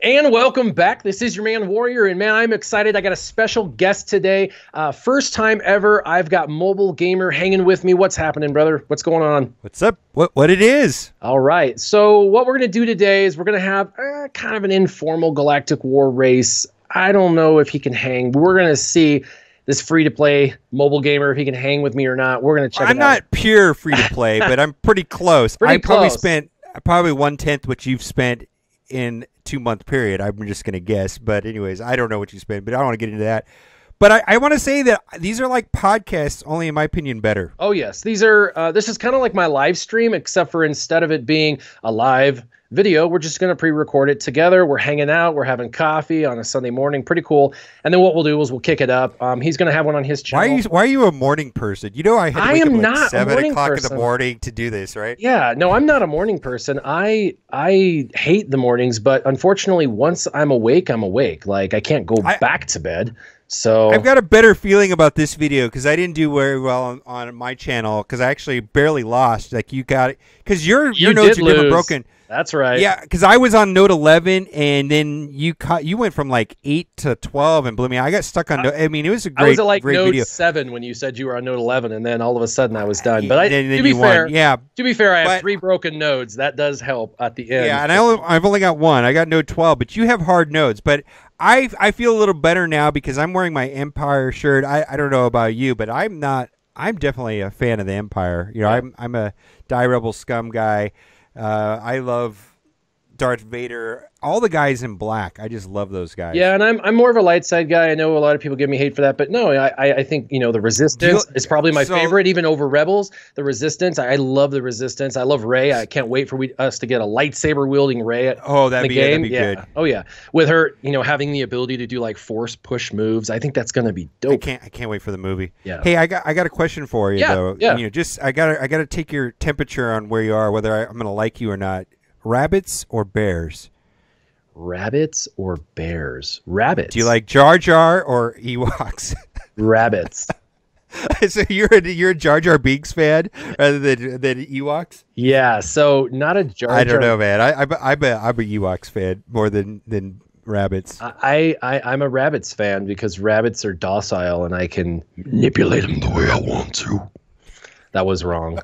And welcome back. This is your man Warrior, and man, I'm excited. I got a special guest today. First time ever, I've got MobileGamer hanging with me. What's happening, brother? What's going on? What's up? What it is? All right. So what we're going to do today is we're going to have kind of an informal Galactic War race. I don't know if he can hang. We're going to see this free-to-play MobileGamer, if he can hang with me or not. We're going to check it out. I'm not pure free-to-play, but I'm pretty close. Pretty probably close. spent probably 1/10 what you've spent in 2-month period. I'm just going to guess. But anyways, I don't know what you spent, but I don't want to get into that. But I want to say that these are like podcasts, only in my opinion, better. Oh, yes. These are, this is kind of like my live stream, except for instead of it being a live video, we're just going to pre-record it together. We're hanging out. We're having coffee on a Sunday morning. Pretty cool. And then what we'll do is we'll kick it up. He's going to have one on his channel. Why are you a morning person? You know I had to wake up am at not like 7 o'clock in person. the morning to do this, right? Yeah, no, I'm not a morning person. I hate the mornings, but unfortunately, once I'm awake, I'm awake. Like, I can't go back to bed. So I've got a better feeling about this video because I didn't do very well on my channel because I actually barely lost. Like you got it because your notes are never broken. That's right. Yeah, because I was on note 11 and then you went from like 8 to 12 and blew me. I got stuck on. I mean, it was a great. I was at like great note video. 7 when you said you were on note 11, and then all of a sudden I was done. But then to be you fair, won. Yeah. To be fair, I have 3 broken nodes. That does help at the end. Yeah, and I've only got 1. I got note 12, but you have hard nodes. But I feel a little better now because I'm wearing my Empire shirt. I don't know about you, but I'm not. I'm definitely a fan of the Empire. You know, Yeah. I'm a Die Rebel Scum guy. I love Darth Vader, all the guys in black. I just love those guys. Yeah, and I'm more of a light side guy. I know a lot of people give me hate for that, but no, I think, you know, the Resistance is probably my favorite, even over Rebels. The Resistance, I love the Resistance. I love Rey. I can't wait for us to get a lightsaber wielding Rey in the game. That'd be good. Oh yeah, with her, you know, having the ability to do like force push moves. I think that's gonna be dope. I can't wait for the movie. Yeah. Hey, I got a question for you though. Yeah. You know, just I gotta take your temperature on where you are, whether I'm gonna like you or not. Rabbits or bears? Rabbits or bears? Rabbits. Do you like Jar Jar or Ewoks? Rabbits. So you're a Jar Jar Binks fan rather than Ewoks? Yeah. So not a Jar Jar. I don't know, man. I'm a Ewoks fan more than rabbits. I'm a rabbits fan because rabbits are docile and I can manipulate them the way I want to. That was wrong.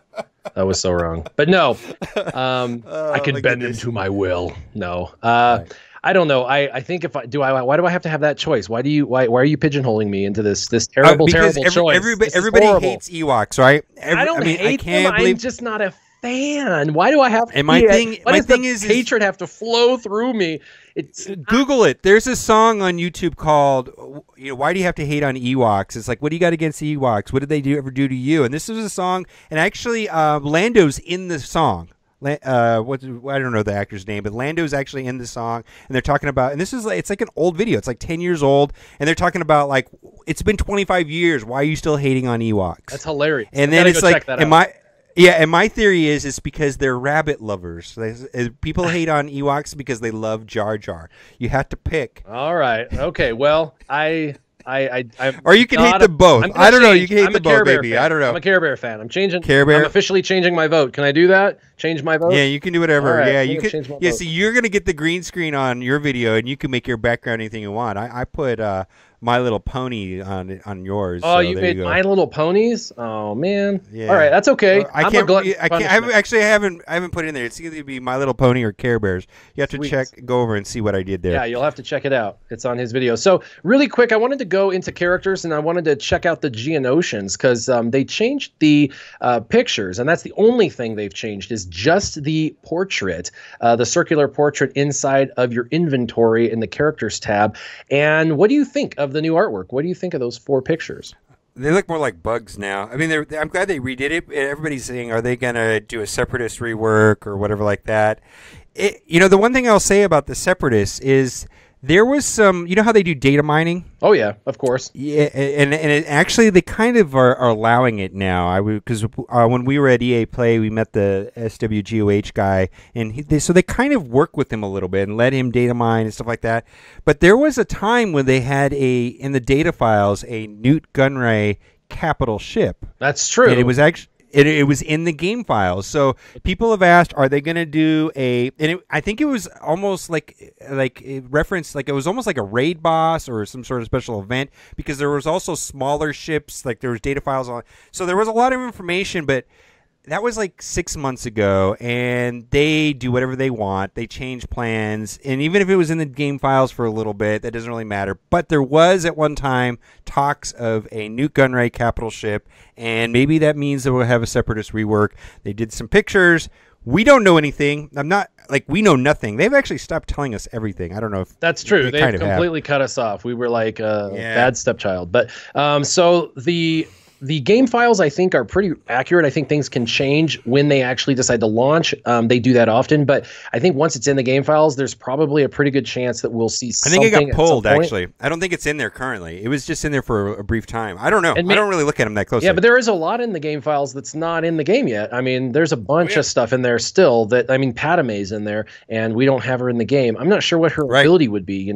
That was so wrong. But no, I can bend them to my will. No. I don't know. I think why do I have to have that choice? Why are you pigeonholing me into this terrible choice? Everybody hates Ewoks, right? I don't hate them. I'm just not a fan. Why do I have to? And my thing is hatred have to flow through me? Google it. There's a song on YouTube called, you know, why do you have to hate on Ewoks? It's like, what do you got against Ewoks? What did they ever do to you? And this is a song, and actually, Lando's in the song. I don't know the actor's name, but Lando's actually in the song, and they're talking about, and it's like an old video. It's like 10 years old, and they're talking about like it's been 25 years. Why are you still hating on Ewoks? That's hilarious. And then it's like, and my theory is it's because they're rabbit lovers. People hate on Ewoks because they love Jar Jar. You have to pick. All right. Okay. Well, or you can hate them both. I don't know. You can hate them both, baby. I don't know. I'm a Care Bear fan. I'm changing. Care Bear. I'm officially changing my vote. Can I do that? Change my vote? Yeah, you can do whatever. Right, yeah, you can. change my Yeah, vote. so you're gonna get the green screen on your video, and you can make your background anything you want. I put My Little Pony on yours. Oh, so you made My Little Ponies? Oh man. Yeah. All right, that's okay. I haven't put it in there. It's either be My Little Pony or Care Bears. You have to go over and see what I did there. Yeah, you'll have to check it out. It's on his video. So really quick, I wanted to go into characters, and I wanted to check out the Geonosians because they changed the pictures, and that's the only thing they've changed is just the portrait, the circular portrait inside of your inventory in the characters tab. And what do you think of the new artwork? What do you think of those 4 pictures? They look more like bugs now. I mean, I'm glad they redid it. Everybody's saying, are they going to do a Separatist rework or whatever like that? You know, the one thing I'll say about the Separatists is there was some, you know how they do data mining? Oh, yeah, of course. Yeah, and actually they kind of are allowing it now. Because when we were at EA Play, we met the SWGOH guy, and so they kind of work with him a little bit and let him data mine and stuff like that. But there was a time when they had in the data files, a Newt Gunray capital ship. That's true. And it was actually... It was in the game files. So people have asked, are they going to do I think it was almost like it referenced, like it was almost like a raid boss or some sort of special event, because there was also smaller ships, like there was data files on. So there was a lot of information, but that was like 6 months ago, and they do whatever they want. They change plans, and even if it was in the game files for a little bit, that doesn't really matter. But there was at one time talks of a Nuke Gunray capital ship, and maybe that means that we'll have a Separatist rework. They did some pictures. We don't know anything. We know nothing. They've actually stopped telling us everything. I don't know if that's true. They've completely cut us off. We were like a bad stepchild. But so the game files, I think, are pretty accurate. I think things can change when they actually decide to launch. They do that often, but I think once it's in the game files, there's probably a pretty good chance that we'll see something. I think it got pulled, actually. I don't think it's in there currently. It was just in there for a brief time. I don't know. I don't really look at them that closely. Yeah, but there is a lot in the game files that's not in the game yet. I mean, there's a bunch of stuff in there still that, I mean, Padme's in there, and we don't have her in the game. I'm not sure what her ability would be,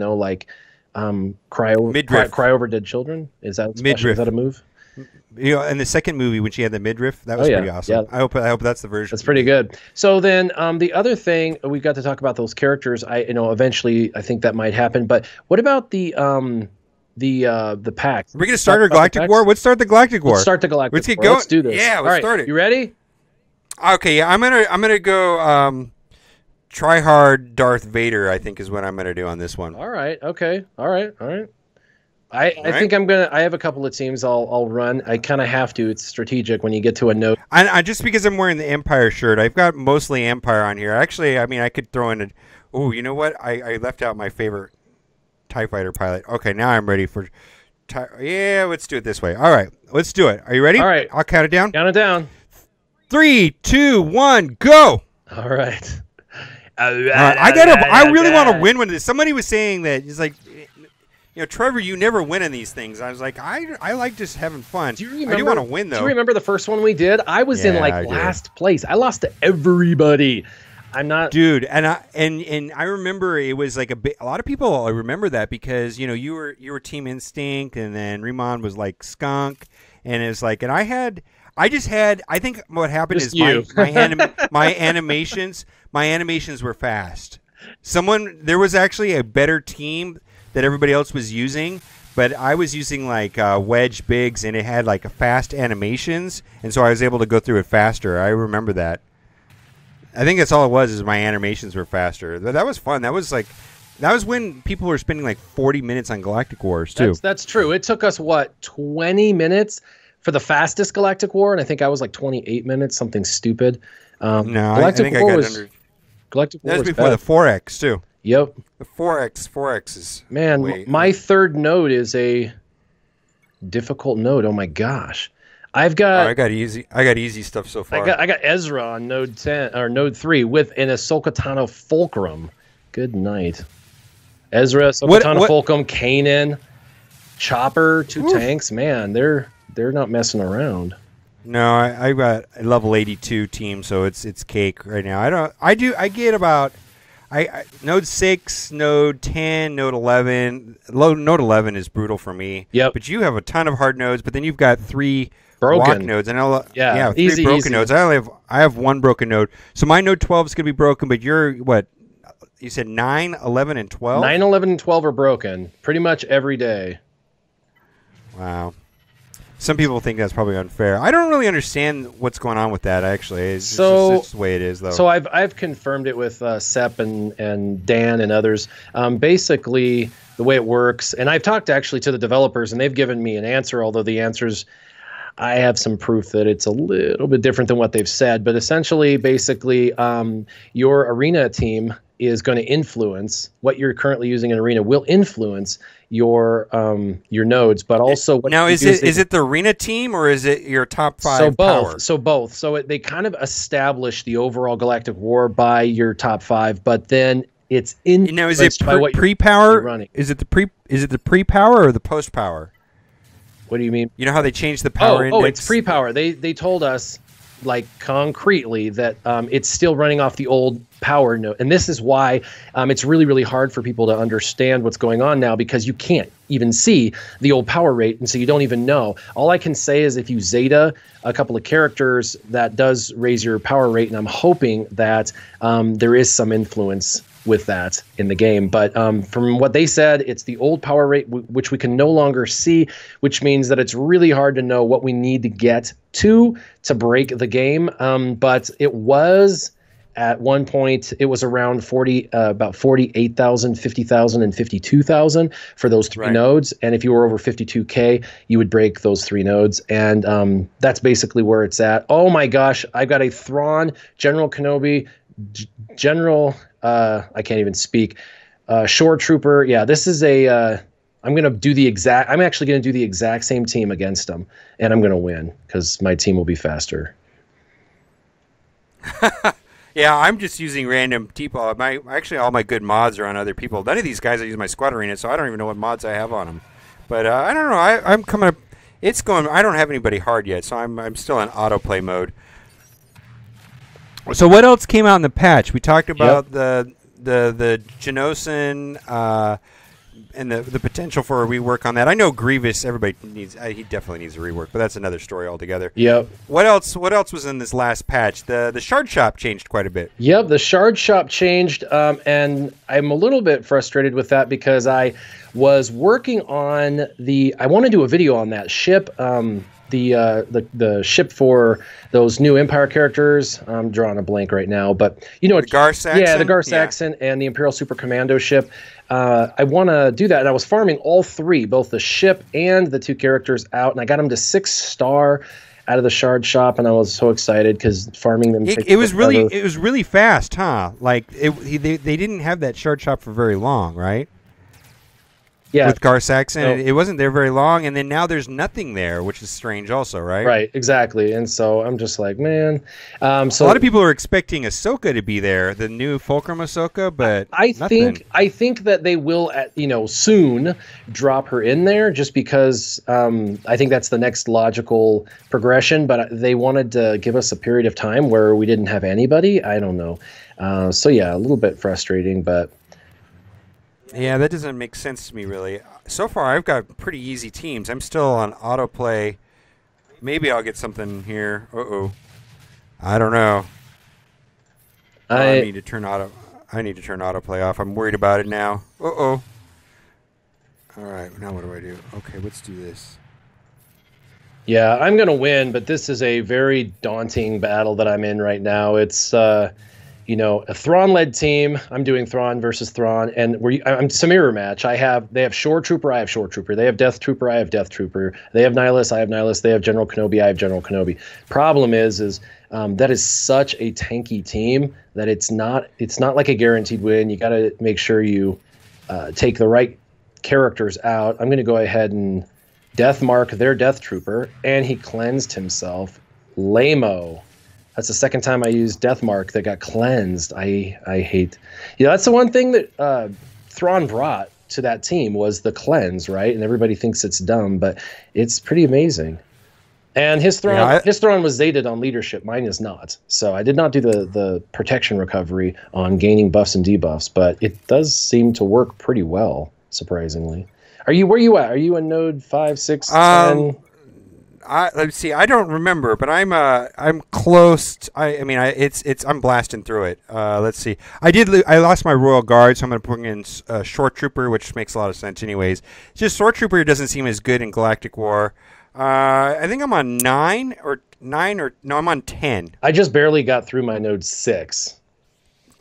cry over dead children. Is that special? Is that a move? In the second movie when she had the midriff, that was pretty awesome. Yeah. I hope that's the version. That's pretty good. So then, the other thing we got to talk about those characters. Eventually, I think that might happen. But what about the pack? Are we gonna start our Galactic War? Let's start the Galactic War. Let's start the Galactic War. Let's get going. Let's do this. Yeah, let's start it. You ready? Okay. Yeah, I'm gonna go. Try hard Darth Vader, I think, is what I'm gonna do on this one. All right. Okay. All right. I think I have a couple of teams I'll run. I kind of have to. It's strategic when you get to a node. I just because I'm wearing the Empire shirt, I've got mostly Empire on here. Actually, I mean, I could throw in you know what? I left out my favorite TIE fighter pilot. Okay, now I'm ready for let's do it this way. All right, let's do it. Are you ready? All right. I'll count it down. Count it down. 3, 2, 1, go. All right. I really want to win one of this. Somebody was saying that he's like, Trevor, you never win in these things. I was like, I like just having fun. I do want to win, though. Do you remember the first one we did? I was in last place. I lost to everybody. I'm not, dude. And I remember it was like a lot of people remember that because you were Team Instinct, and then Riemann was like Skunk, and it's like, and I think what happened just is my animations were fast. There was actually a better team that everybody else was using, but I was using like Wedge Biggs, and it had like fast animations, and so I was able to go through it faster. I remember that. I think that's all it was, is my animations were faster. That was fun. That was when people were spending like 40 minutes on Galactic Wars too. That's true. It took us 20 minutes for the fastest Galactic War, and I think I was like 28 minutes, something stupid. Galactic War was before the 4X too. Yep. The 4X is... Man, my third node is a difficult node. Oh my gosh. I got easy stuff so far. I got Ezra on node 10 or node 3 with an Ahsoka Tano Fulcrum. Good night. Ezra, Ahsoka Tano Fulcrum, Kanan, Chopper, 2 tanks. Man, they're not messing around. No, I got a level 82 team, so it's cake right now. I get about node 6, node 10, node 11. Node 11 is brutal for me. Yep. But you have a ton of hard nodes, but then you've got 3 broken walk nodes, and 3 broken nodes. I have 1 broken node. So my node 12 is going to be broken, but you're what? You said 9, 11, and 12? 9, 11, and 12 are broken pretty much every day. Wow. Some people think that's probably unfair. I don't really understand what's going on with that, actually. It's just the way it is, though. So I've confirmed it with Sepp and Dan and others. Basically, the way it works, and I've talked actually to the developers, and they've given me an answer, although the answers, I have some proof that it's a little bit different than what they've said. But essentially, basically, your arena team is going to influence what you're currently using in arena will influence your nodes, but also what now is it the arena team or is it your top 5? So both. So they kind of establish the overall Galactic War by your top 5, but then it's is it by what pre-power you're running. Is it the pre-power or the post-power? What do you mean? You know how they changed the power index? Oh, it's pre-power. They told us like concretely that it's still running off the old power node. And this is why it's really, really hard for people to understand what's going on now, because you can't even see the old power rate. And so you don't even know. All I can say is if you Zeta a couple of characters, that does raise your power rate. And I'm hoping that there is some influence with that in the game. But from what they said, it's the old power rate, which we can no longer see, which means that it's really hard to know what we need to get to break the game. But it was at one point, it was around about 48,000, 50,000, and 52,000 for those three nodes. And if you were over 52K, you would break those three nodes. And that's basically where it's at. Oh my gosh, I've got a Thrawn, General Kenobi, General, I can't even speak, Shore Trooper. Yeah, this is a, I'm actually going to do the exact same team against them, and I'm going to win because my team will be faster. Yeah, I'm just using random people. Actually, all my good mods are on other people. None of these guys I use my squad arena, so I don't even know what mods I have on them. But I don't know. I'm coming up. It's going. I don't have anybody hard yet, so I'm still in autoplay mode. So what else came out in the patch? We talked about the Geonosis and the potential for a rework on that. I know Grievous, everybody needs, he definitely needs a rework, but that's another story altogether. Yep. What else was in this last patch? The shard shop changed quite a bit. Yep, the shard shop changed, and I'm a little bit frustrated with that because I was working on I want to do a video on that ship, the ship for those new Empire characters. I'm drawing a blank right now, but you know, the Gar Saxon? Yeah, the Gar Saxon and the Imperial Super Commando ship. I want to do that, and I was farming all three, both the ship and the two characters out, and I got them to 6-star out of the shard shop, and I was so excited because farming them. It was really fast, huh? Like they didn't have that shard shop for very long, right? Yeah, with Gar Saxon, it wasn't there very long, and then now there's nothing there, which is strange, also, right? Right, exactly. And so I'm just like, man. So a lot of people are expecting Ahsoka to be there, the new Fulcrum Ahsoka, but I think that they will, soon drop her in there, just because I think that's the next logical progression. But they wanted to give us a period of time where we didn't have anybody. I don't know. So yeah, a little bit frustrating, but. Yeah, that doesn't make sense to me, really. So far, I've got pretty easy teams. I'm still on autoplay. Maybe I'll get something here. Uh-oh. I don't know. I need to turn autoplay off. I'm worried about it now. Uh-oh. All right, now what do I do? Okay, let's do this. Yeah, I'm going to win, but this is a very daunting battle that I'm in right now. It's... a Thrawn-led team. I'm doing Thrawn versus Thrawn, and it's a mirror match. They have Shore Trooper, I have Shore Trooper. They have Death Trooper, I have Death Trooper. They have Nihilus, I have Nihilus. They have General Kenobi, I have General Kenobi. Problem is that is such a tanky team that it's not like a guaranteed win. You got to make sure you take the right characters out. I'm going to go ahead and Death Mark their Death Trooper, and he cleansed himself. Lame-o. That's the second time I used Death Mark that got cleansed. I hate. That's the one thing that Thrawn brought to that team was the cleanse, right? And everybody thinks it's dumb, but it's pretty amazing. And his Thrawn was Zeta'd on leadership. Mine is not. So I did not do the protection recovery on gaining buffs and debuffs, but it does seem to work pretty well, surprisingly. Where are you at? Are you in node 5, 6, 10? Let's see. I don't remember, but I'm close. I'm blasting through it. Let's see. I lost my Royal Guard, so I'm going to bring in Shore Trooper, which makes a lot of sense, anyways. It's just Shore Trooper doesn't seem as good in Galactic War. I think I'm on 9 or no, I'm on 10. I just barely got through my node 6.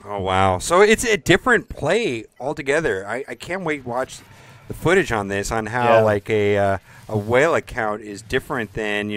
Oh wow! So it's a different play altogether. I can't wait to watch the footage on this on how a whale account is different than,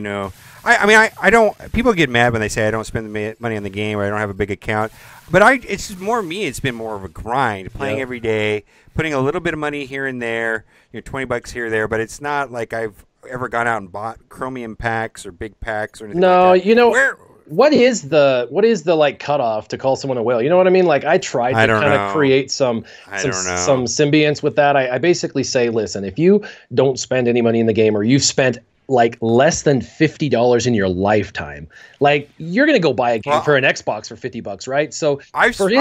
I don't, people get mad when they say I don't spend money on the game or I don't have a big account, but it's just more me. It's been more of a grind, playing every day, putting a little bit of money here and there, $20 here or there, but it's not like I've ever gone out and bought chromium packs or big packs or anything like that. What is the like cutoff to call someone a whale? You know what I mean? Like I tried to kind of create some symbionts with that. I basically say, listen, if you don't spend any money in the game or you've spent like less than $50 in your lifetime. Like you're gonna go buy a game for an Xbox for $50, right? So I've spent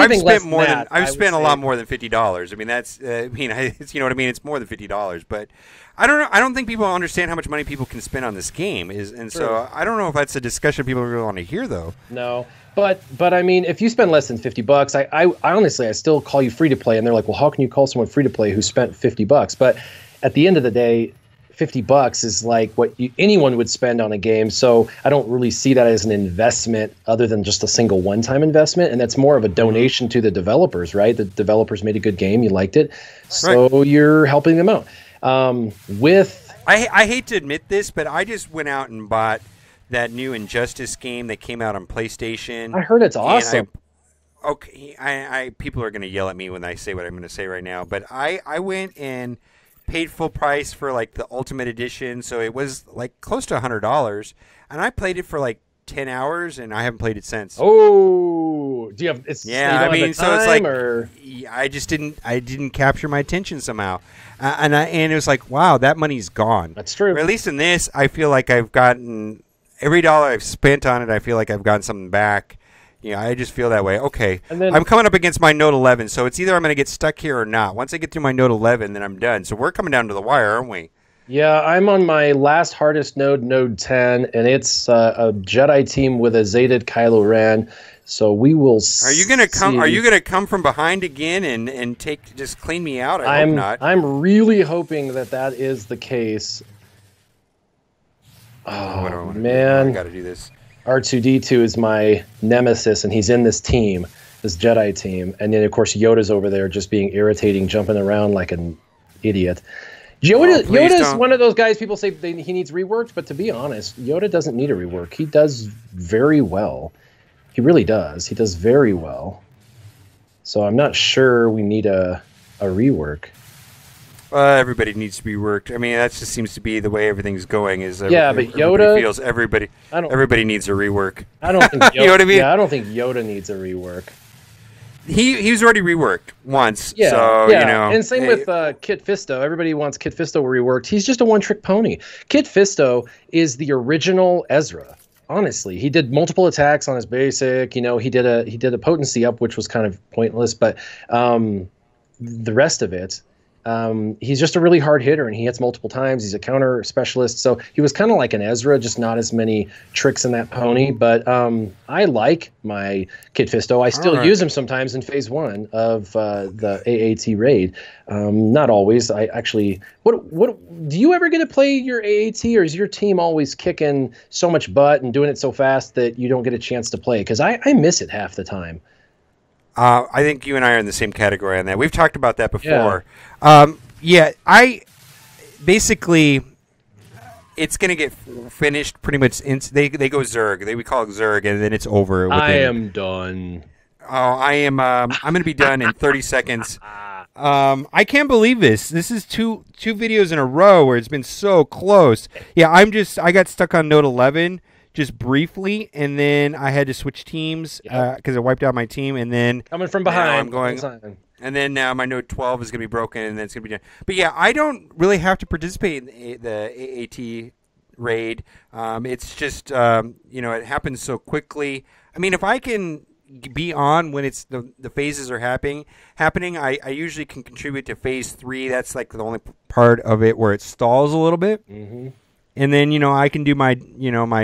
a lot more than $50. I mean, that's you know what I mean. It's more than $50, but I don't know. I don't think people understand how much money people can spend on this game. So I don't know if that's a discussion people really want to hear, though. No. But I mean, if you spend less than $50, I honestly, I still call you free to play, and they're like, well, how can you call someone free to play who spent $50? But at the end of the day, $50 is like what anyone would spend on a game. So I don't really see that as an investment other than just a single one-time investment. And that's more of a donation to the developers, right? The developers made a good game. You liked it. So you're helping them out. I hate to admit this, but I just went out and bought that new Injustice game that came out on PlayStation. I heard it's awesome. People are going to yell at me when I say what I'm going to say right now, but I went and paid full price for like the Ultimate Edition, so it was like close to $100, and I played it for like 10 hours, and I haven't played it since. Oh, do you have? I mean, so it's like I just didn't capture my attention somehow, and it was like, wow, that money's gone. That's true. Or at least in this, I feel like I've gotten every dollar I've spent on it. I feel like I've gotten something back. I just feel that way. Okay, I'm coming up against my Note 11, so it's either I'm going to get stuck here or not. Once I get through my Note 11, then I'm done. So we're coming down to the wire, aren't we? Yeah, I'm on my last hardest node, Node 10, and it's a Jedi team with a Zated Kylo Ren. So we will see. Are you going to come? Are you going to come from behind again and just clean me out? I hope not. I'm really hoping that is the case. Oh man, I got to do this. R2-D2 is my nemesis, and he's in this team, this Jedi team. And then, of course, Yoda's over there just being irritating, jumping around like an idiot. Yoda's one of those guys people say he needs reworked, but to be honest, Yoda doesn't need a rework. He does very well. He really does. He does very well. So I'm not sure we need a rework. Everybody needs to be worked. I mean, that just seems to be the way everything's going. But Yoda feels everybody needs a rework. I don't think Yoda, you know what I mean? Yeah, I don't think Yoda needs a rework. He was already reworked once. Yeah, so, yeah. And same with Kit Fisto. Everybody wants Kit Fisto reworked. He's just a one-trick pony. Kit Fisto is the original Ezra. Honestly, he did multiple attacks on his basic. He did a potency up, which was kind of pointless. But the rest of it. He's just a really hard hitter, and he hits multiple times. He's a counter specialist, so he was kind of like an Ezra, just not as many tricks in that pony. But I like my Kit Fisto. I still use him sometimes in Phase 1 of the AAT raid. Not always. I actually. What do you ever get to play your AAT, or is your team always kicking so much butt and doing it so fast that you don't get a chance to play? Because I miss it half the time. I think you and I are in the same category on that. We've talked about that before. I basically it's going to get finished pretty much. They go Zerg. We call it Zerg, and then it's over. I am done. Oh, I am. I'm going to be done in 30 seconds. I can't believe this. This is two videos in a row where it's been so close. Yeah, I got stuck on Note 11. Just briefly, and then I had to switch teams because I wiped out my team, and then coming from behind, I'm going, and then now my Note 12 is going to be broken, and then it's going to be done. But yeah, I don't really have to participate in the AAT raid. It's just it happens so quickly. I mean, if I can be on when it's the phases are happening, I usually can contribute to Phase 3. That's like the only part of it where it stalls a little bit. Mm-hmm. And then, I can do my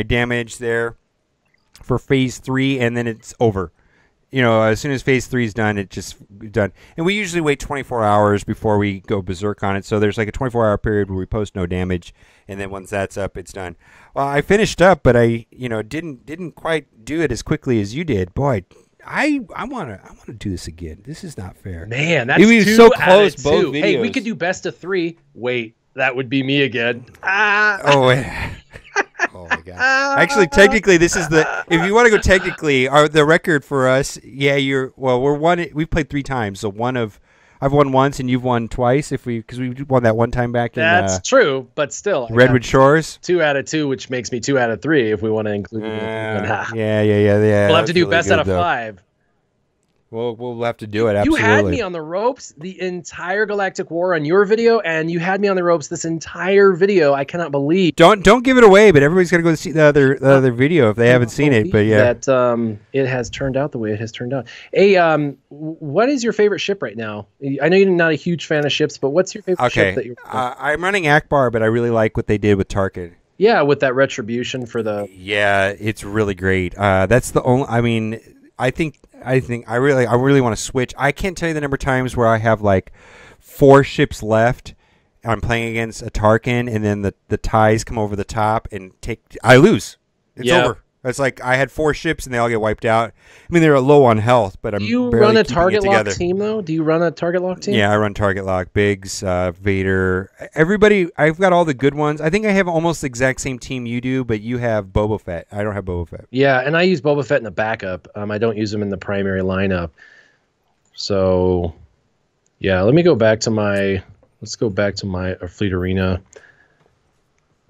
damage there for Phase 3, and then it's over. As soon as Phase 3 is done, it's just done. And we usually wait 24 hours before we go berserk on it. So there's like a 24-hour period where we post no damage, and then once that's up, it's done. Well, I finished up, but I, didn't quite do it as quickly as you did. Boy, I want to do this again. This is not fair. Man, that's so close. Both videos. Hey, we could do best of 3. Wait. That would be me again. Oh my god! Actually, technically, this is if you want to go technically, the record for us. Yeah, we're one. We've played 3 times, so I've won once and you've won twice. Because we won that one time back in. That's true, but still, Redwood Shores. 2 out of 2, which makes me 2 out of 3 if we want to include. Yeah. We'll have to do best out of 5. We'll have to do it. You Absolutely. had me on the ropes the entire Galactic War on your video, and you had me on the ropes this entire video. I cannot believe. Don't give it away, but everybody's got to go see the other video if they haven't seen it. But yeah, that it has turned out the way it has turned out. Hey, what is your favorite ship right now? I know you're not a huge fan of ships, but what's your favorite ship that you're? I'm running Akbar, but I really like what they did with Tarkin. Yeah, with that retribution for the. Yeah, it's really great. That's the only. I mean, I really want to switch. I can't tell you the number of times where I have like 4 ships left. I'm playing against a Tarkin, and then the ties come over the top and I lose. It's over. It's like I had 4 ships and they all get wiped out. I mean, they're low on health, but I'm barely keeping it together. Do you run a target lock team though? Do you run a target lock team? Yeah, I run target lock. Biggs, Vader, everybody. I've got all the good ones. I think I have almost the exact same team you do, but you have Boba Fett. I don't have Boba Fett. Yeah, and I use Boba Fett in the backup. I don't use him in the primary lineup. So, yeah, let me go back to my. Let's go back to my Fleet Arena.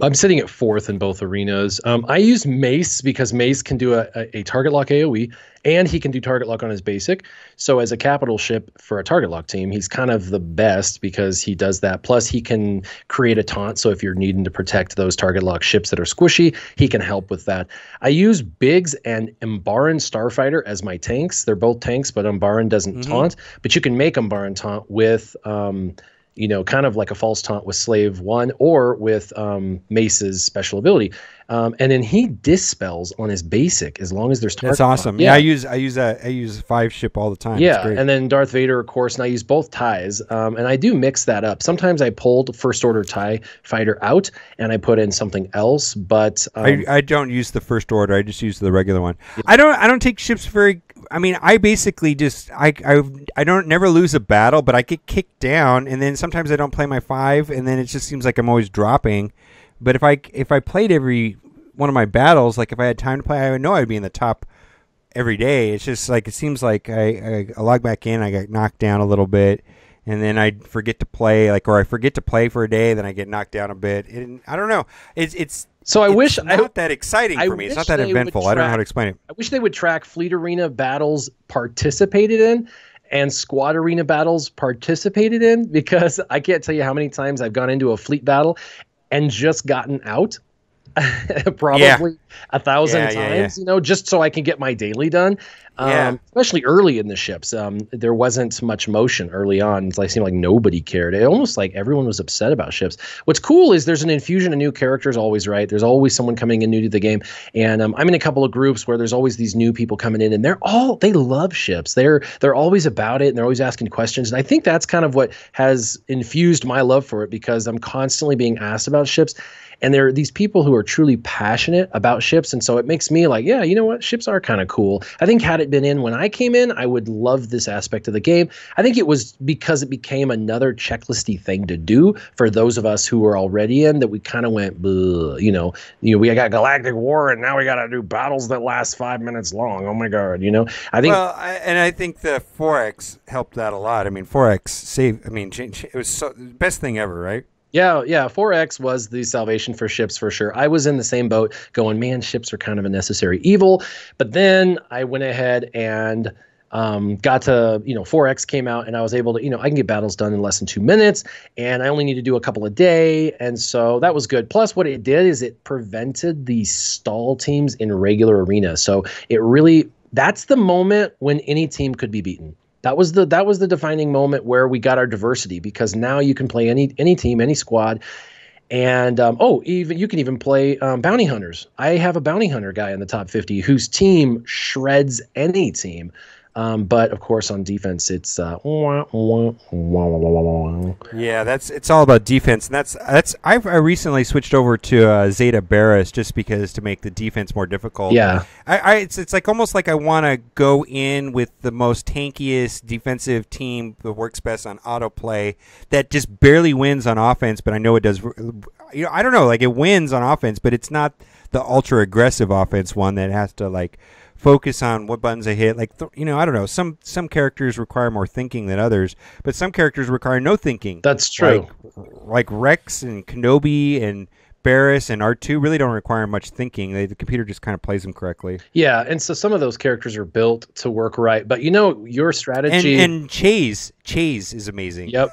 I'm sitting at 4th in both arenas. I use Mace because Mace can do a target lock AoE, and he can do target lock on his basic. So as a capital ship for a target lock team, he's kind of the best because he does that. Plus, he can create a taunt. So if you're needing to protect those target lock ships that are squishy, he can help with that. I use Biggs and Umbaran Starfighter as my tanks. They're both tanks, but Umbaran doesn't taunt. But you can make Umbaran taunt with... kind of like a false taunt with Slave 1 or with Mace's special ability. And then he dispels on his basic as long as there's target. That's awesome. Yeah, I use 5 ship all the time. Yeah, and then Darth Vader, of course, and I use both ties. And I do mix that up. Sometimes I pulled First Order TIE Fighter out and I put in something else, but I don't use the First Order. I just use the regular one. Yeah. I don't take ships very. I mean, I basically just I don't never lose a battle, but I get kicked down, and then sometimes I don't play my 5, and then it just seems like I'm always dropping. But if I played every one of my battles, like if I had time to play, I would know I'd be in the top every day. It's just like it seems like I log back in, I get knocked down a little bit, and then I forget to play, or I forget to play for a day, then I get knocked down a bit. And I don't know. It's not that exciting for me. It's not that eventful. I don't know how to explain it. I wish they would track Fleet Arena battles participated in and Squad Arena battles participated in, because I can't tell you how many times I've gone into a fleet battle and just gotten out. Probably 1,000 times, just so I can get my daily done. Especially early in the ships. There wasn't much motion early on. It seemed like nobody cared. It almost like everyone was upset about ships. What's cool is there's an infusion of new characters always, right? There's always someone coming in new to the game. And I'm in a couple of groups where there's always these new people coming in, and they love ships. They're always about it, and they're always asking questions. And I think that's kind of what has infused my love for it, because I'm constantly being asked about ships. And there are these people who are truly passionate about ships. And so it makes me like, yeah, you know what? Ships are kind of cool. I think had it been in when I came in, I would love this aspect of the game. I think it was because it became another checklisty thing to do for those of us who were already in, that we kind of went, we got Galactic War, and now we got to do battles that last 5 minutes long. Oh my God. I think. Well, I think the 4X helped that a lot. I mean, 4X saved, it was the best thing ever, right? Yeah, 4X was the salvation for ships for sure. I was in the same boat going, man, ships are kind of a necessary evil. But then I went ahead and got to, 4X came out, and I was able to, I can get battles done in less than 2 minutes, and I only need to do a couple a day. And so that was good. Plus what it did is it prevented the stall teams in regular arena. So that's the moment when any team could be beaten. That was the defining moment where we got our diversity, because now you can play any team, any squad, and you can even play bounty hunters. I have a bounty hunter guy in the top 50 whose team shreds any team. But of course on defense it's it's all about defense, and I recently switched over to Zeta Barris just because to make the defense more difficult. Yeah, it's like almost like I want to go in with the most tankiest defensive team that works best on autoplay, that just barely wins on offense, but I know it does. I don't know, like it wins on offense, but it's not the ultra aggressive offense one that has to focus on what buttons I hit. I don't know. Some characters require more thinking than others, but some characters require no thinking. That's true. Like Rex and Kenobi and Barris and R2 really don't require much thinking. The computer just kind of plays them correctly. Yeah, and so some of those characters are built to work right. But you know, your strategy and Chase is amazing. Yep,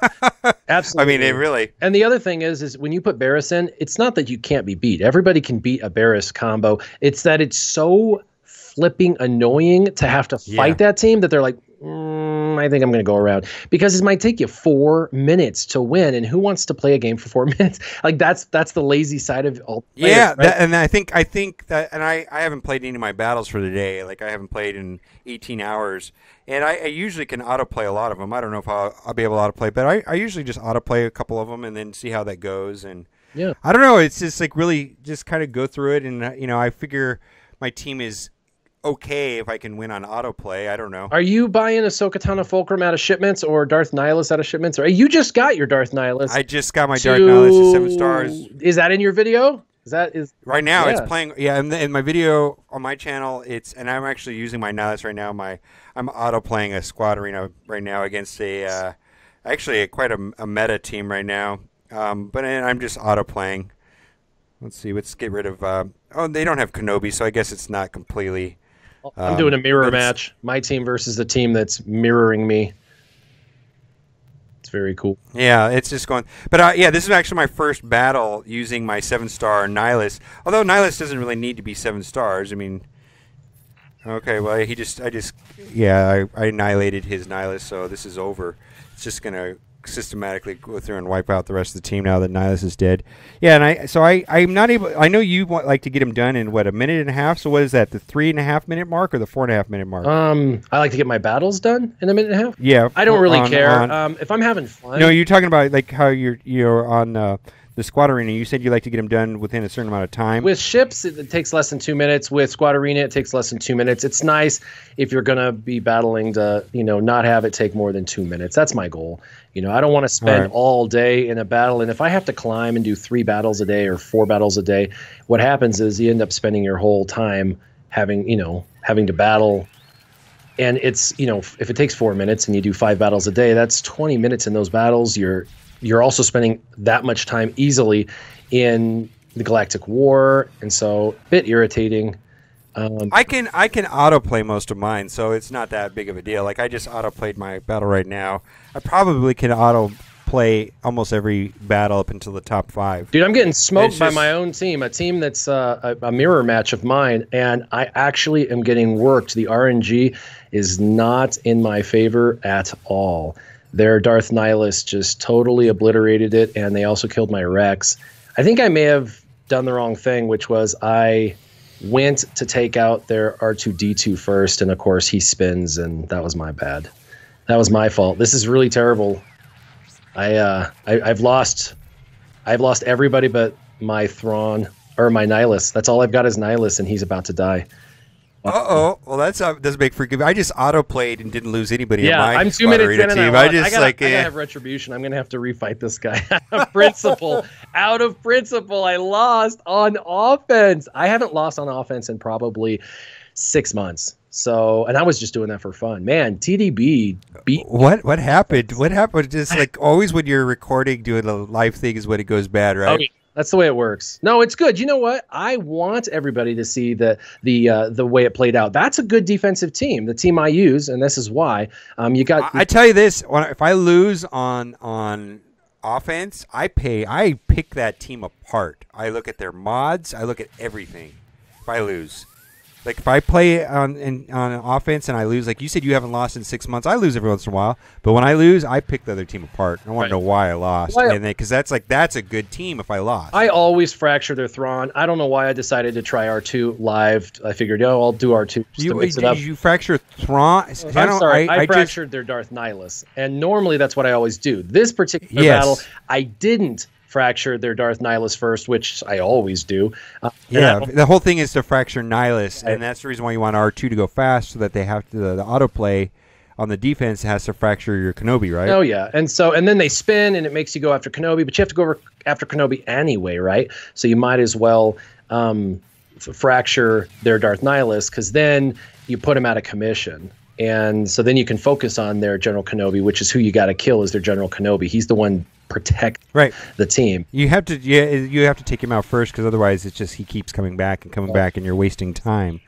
absolutely. I mean, it really. And the other thing is when you put Barris in, it's not that you can't be beat. Everybody can beat a Barris combo. It's that it's so flipping annoying to have to fight that team that they're like, I think I'm going to go around, because it might take you 4 minutes to win, and who wants to play a game for 4 minutes? Like that's the lazy side of all players, yeah, right? and I think that, and I haven't played any of my battles for the day. Like I haven't played in 18 hours, and I usually can autoplay a lot of them. I don't know if I'll be able to autoplay, but I usually just autoplay a couple of them and then see how that goes. And yeah, I don't know. It's just like really just kind of go through it, and I figure my team is okay if I can win on autoplay. I don't know. Are you buying Ahsoka Tano Fulcrum out of shipments or Darth Nihilus out of shipments? Or you just got your Darth Nihilus? I just got my Darth Nihilus to 7 stars. Is that in your video? Right now? It's playing. Yeah, in my video on my channel, and I'm actually using my Nihilus right now. I'm auto playing a squad arena right now against actually quite a meta team right now. But I'm just auto playing. Let's see. Let's get rid of. They don't have Kenobi, so I guess it's not completely. I'm doing a mirror match. My team versus the team that's mirroring me. It's very cool. Yeah, it's just going. But this is actually my first battle using my 7-star Nihilus. Although Nihilus doesn't really need to be 7 stars. I mean, okay, well I annihilated his Nihilus, so this is over. It's just gonna systematically go through and wipe out the rest of the team now that Nihilus is dead. Yeah, and I'm not able. I know you like to get him done in what, a minute and a half. So what is that? The 3.5 minute mark or the 4.5 minute mark? I like to get my battles done in a minute and a half. Yeah, I don't really care. If I'm having fun. No, you're talking about like how you're on the squad arena. You said you like to get them done within a certain amount of time. With ships, it takes less than 2 minutes. With squad arena, it takes less than 2 minutes. It's nice if you're gonna be battling to not have it take more than 2 minutes. That's my goal. I don't want to spend all day in a battle, and if I have to climb and do 3 battles a day or 4 battles a day, what happens is you end up spending your whole time having to battle. And it's if it takes 4 minutes and you do 5 battles a day, that's 20 minutes in those battles. You're also spending that much time easily in the Galactic War, and so a bit irritating. I can autoplay most of mine, so it's not that big of a deal. Like I just autoplayed my battle right now. I probably can autoplay almost every battle up until the top 5. Dude, I'm getting smoked by my own team, a team that's a mirror match of mine, and I actually am getting worked. The RNG is not in my favor at all. Their Darth Nihilus just totally obliterated it, and they also killed my Rex. I think I may have done the wrong thing, which was I went to take out their R2-D2 first, and of course he spins, and that was my bad. That was my fault. This is really terrible. I've lost everybody but my Thrawn, or my Nihilus. That's all I've got is Nihilus, and he's about to die. Well, that's doesn't make for good. I just auto-played and didn't lose anybody. Yeah, in my I'm 2 minutes in, and team. I gotta have retribution. I'm gonna have to refight this guy. Out of principle, I lost on offense. I haven't lost on offense in probably 6 months. So, and I was just doing that for fun. Man, TDB beat. What happened? What happened? Just like always when you're recording, doing a live thing is when it goes bad, right? Okay. That's the way it works. No, it's good. You know what? I want everybody to see the way it played out. That's a good defensive team, the team I use, and this is why. I tell you this: if I lose on offense, I pick that team apart. I look at their mods. I look at everything. If I lose. Like if I play on offense and I lose, like you said, you haven't lost in 6 months. I lose every once in a while, but when I lose, I pick the other team apart. I want to know why I lost, because that's a good team. If I lost, I always fracture their Thrawn. I don't know why I decided to try R2 live. I figured, I'll do R2 just to mix it up. You fracture Thrawn? I'm sorry, I fractured their Darth Nihilus, and normally that's what I always do. This particular battle, I didn't fracture their Darth Nihilus first, which I always do. The whole thing is to fracture Nihilus, and that's the reason why you want R2 to go fast, so that they have to the autoplay on the defense has to fracture your Kenobi, right? Oh yeah, and then they spin, and it makes you go after Kenobi, but you have to go after Kenobi anyway, right? So you might as well fracture their Darth Nihilus, because then you put him out of commission. And so then you can focus on their General Kenobi, which is who you got to kill, is their General Kenobi. He's the one protect Right. the team. You have to you have to take him out first, because otherwise it's just he keeps coming back and coming back, and you're wasting time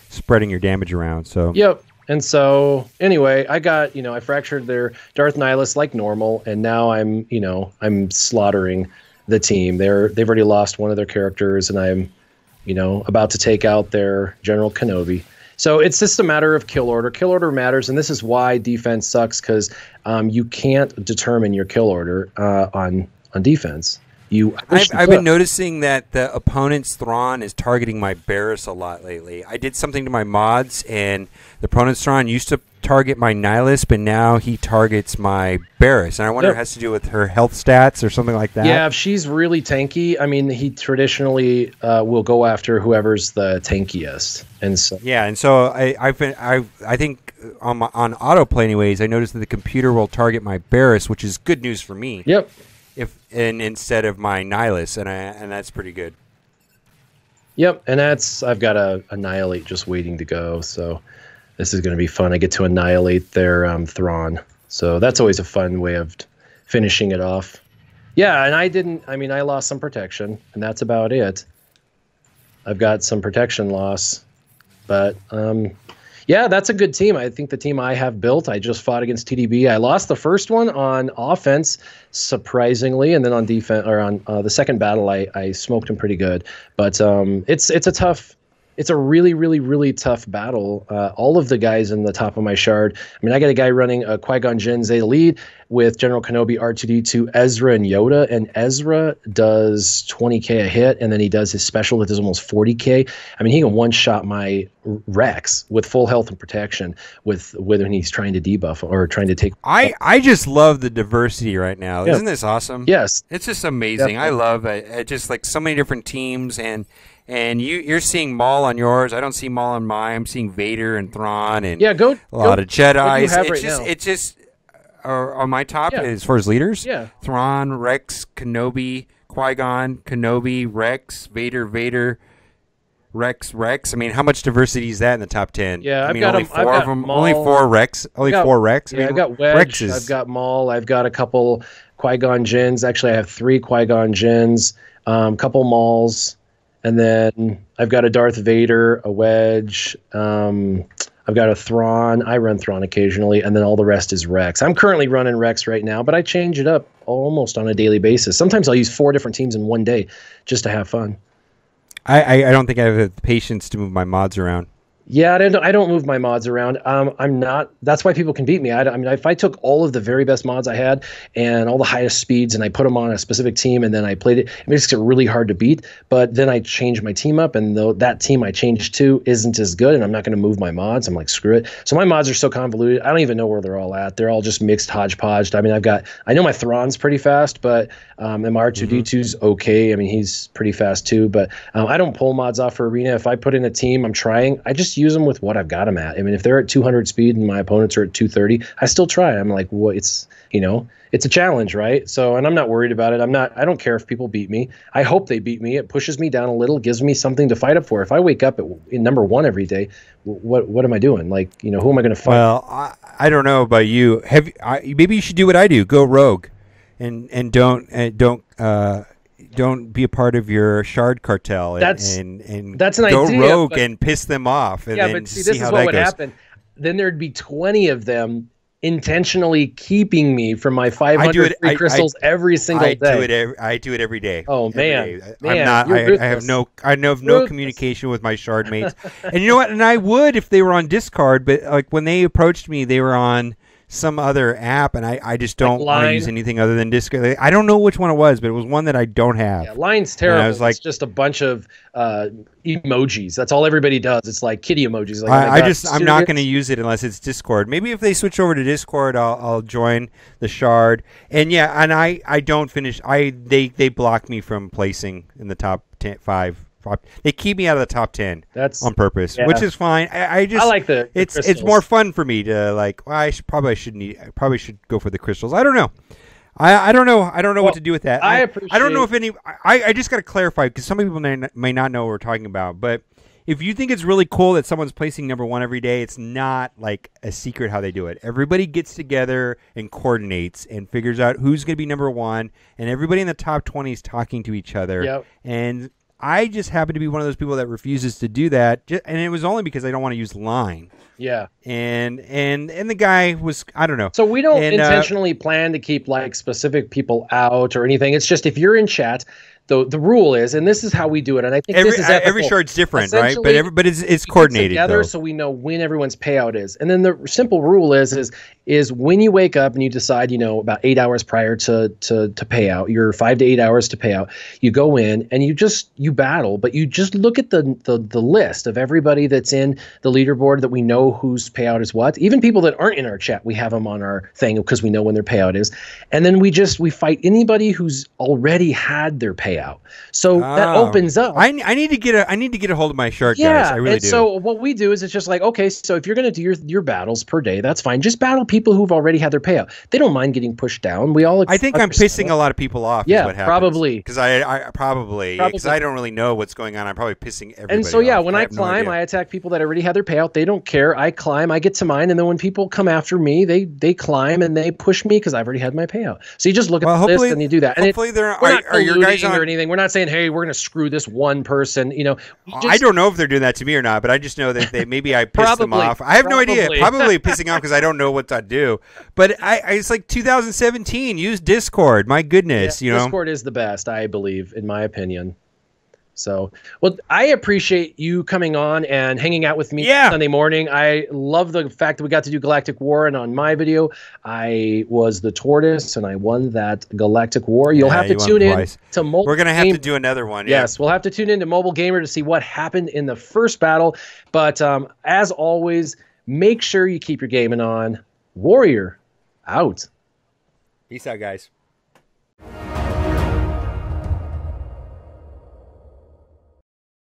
spreading your damage around. So Yep. And so anyway, I got, I fractured their Darth Nihilus like normal, and now I'm slaughtering the team. They've already lost one of their characters, and I'm, about to take out their General Kenobi. So it's just a matter of kill order. Kill order matters, and this is why defense sucks, because you can't determine your kill order on defense. I've been noticing that the opponent's Thrawn is targeting my Barris a lot lately. I did something to my mods, and the opponent's Thrawn used to target my Nihilus, but now he targets my Barris. And I wonder if it has to do with her health stats or something like that. Yeah, if she's really tanky, I mean, he traditionally will go after whoever's the tankiest. And so I think on autoplay anyways, I noticed that the computer will target my Barris, which is good news for me. Yep. Instead of my Nihilus, and that's pretty good. Yep, and I've got a Annihilate just waiting to go, so this is going to be fun. I get to annihilate their Thrawn, so that's always a fun way of finishing it off. Yeah, and I lost some protection, and that's about it. I've got some protection loss, but yeah, that's a good team. I think the team I have built, I just fought against TDB. I lost the first one on offense, surprisingly, and then on defense, or on the second battle, I smoked him pretty good. But it's a really, really, really tough battle. All of the guys in the top of my shard. I mean, I got a guy running a Qui-Gon Jinn Zeta lead with General Kenobi, R2-D2, Ezra, and Yoda. And Ezra does 20k a hit, and then he does his special that does almost 40k. I mean, he can one-shot my Rex with full health and protection when he's trying to debuff or trying to take. I just love the diversity right now. Yeah. Isn't this awesome? Yes. It's just amazing. Definitely. I love it. Just like so many different teams, and you're seeing Maul on yours. I don't see Maul on mine. I'm seeing Vader and Thrawn and a lot of Jedi. It's just on my top as far as leaders. Yeah. Thrawn, Rex, Kenobi, Qui-Gon, Kenobi, Rex, Vader, Rex. I mean, how much diversity is that in the top 10? Yeah, I've got only four of them. Only four Rex. Four Rex. Yeah, I've got Wedge. I've got Maul. I've got a couple Qui-Gon Jinns. Actually, I have 3 Qui-Gon Jinns, couple Mauls. And then I've got a Darth Vader, a Wedge. I've got a Thrawn. I run Thrawn occasionally, and then all the rest is Rex. I'm currently running Rex right now, but I change it up almost on a daily basis. Sometimes I'll use 4 different teams in one day just to have fun. I don't think I have the patience to move my mods around. Yeah, I don't move my mods around. I'm not. That's why people can beat me. I mean, if I took all of the very best mods I had and all the highest speeds and I put them on a specific team and then I played it, it makes it really hard to beat. But then I change my team up, and that team I changed to isn't as good, and I'm not going to move my mods. I'm like, screw it. So my mods are so convoluted. I don't even know where they're all at. They're all just mixed hodgepodge. I mean, I know my Thrawn's pretty fast, but MR2D2's okay. I mean, he's pretty fast too. But I don't pull mods off for Arena. If I put in a team, I just use them with what I've got them at. I mean, if they're at 200 speed and my opponents are at 230, I still try. I'm like, well, it's a challenge, right? So, and I'm not worried about it. I don't care if people beat me. I hope they beat me. It pushes me down a little, gives me something to fight up for. If I wake up in number 1 every day, what am I doing? Like, who am I going to fight? Well, I don't know about you. Maybe you should do what I do. Go rogue, and don't be a part of your shard cartel that's an go idea, rogue and piss them off. And then but see, this is what would happen. Then there'd be 20 of them intentionally keeping me from my 500 free crystals every single day. I do it every day. Oh man, I have no communication with my shard mates. And you know what? And I would if they were on Discord, but like when they approached me, they were on some other app, and I just don't want to use anything other than Discord. I don't know which one it was, but it was one that I don't have. Yeah, Line's terrible. I was like, it's just a bunch of emojis. That's all everybody does. It's like kitty emojis. Like, I'm not going to use it unless it's Discord. Maybe if they switch over to Discord, I'll join the shard. And yeah, and I don't finish. They block me from placing in the top 5. They keep me out of the top 10. That's on purpose, which is fine. I like the it's more fun for me to like. Well, I probably should go for the crystals. I don't know. I don't know. I don't know what to do with that. I don't know if any. I just got to clarify because some people may not know what we're talking about. But if you think it's really cool that someone's placing #1 every day, it's not like a secret how they do it. Everybody gets together and coordinates and figures out who's going to be #1, and everybody in the top 20 is talking to each other. Yep. And I just happen to be one of those people that refuses to do that, and it was only because I don't want to use line. Yeah. And the guy was, I don't know. So we don't intentionally plan to keep like specific people out or anything. It's just if you're in chat, the rule is, and this is how we do it, and I think this is every shard's different, right? But it's coordinated together, though. so we know when everyone's payout is. And then the simple rule is when you wake up and you decide, about 8 hours prior to payout, your 5 to 8 hours to payout, you go in and you battle, but you just look at the list of everybody that's in the leaderboard that we know whose payout is what. Even people that aren't in our chat, we have them on our thing because we know when their payout is. And then we fight anybody who's already had their payout. So that opens up. I need to get a hold of my shard, guys. I really do. So what we do is it's just like, okay, so if you're going to do your battles per day, that's fine. Just battle people who've already had their payout. They don't mind getting pushed down. We all. I think I'm pissing a lot of people off. Yeah, is what happens. probably. Because I probably because I don't really know what's going on. I'm probably pissing everybody. And so off. when I climb, I attack people that already had their payout. They don't care. I climb, I get to mine, and then when people come after me, they climb and they push me because I've already had my payout. So you just look at the list and you do that. And hopefully are your guys on or anything? We're not saying, hey, we're going to screw this one person. I don't know if they're doing that to me or not, but I just know that maybe I pissed them off. I have no idea. Probably pissing off because I don't know what to do. But it's like 2017. Use Discord. My goodness, Discord is the best, I believe, in my opinion. So, well, I appreciate you coming on and hanging out with me Sunday morning. I love the fact that we got to do Galactic War, and on my video, I was the tortoise, and I won that Galactic War. You'll have to tune in to Mobile. We're gonna have to do another one. Yes, we'll have to tune in to MobileGamer to see what happened in the first battle. But as always, make sure you keep your gaming on. Warrior, out. Peace out, guys.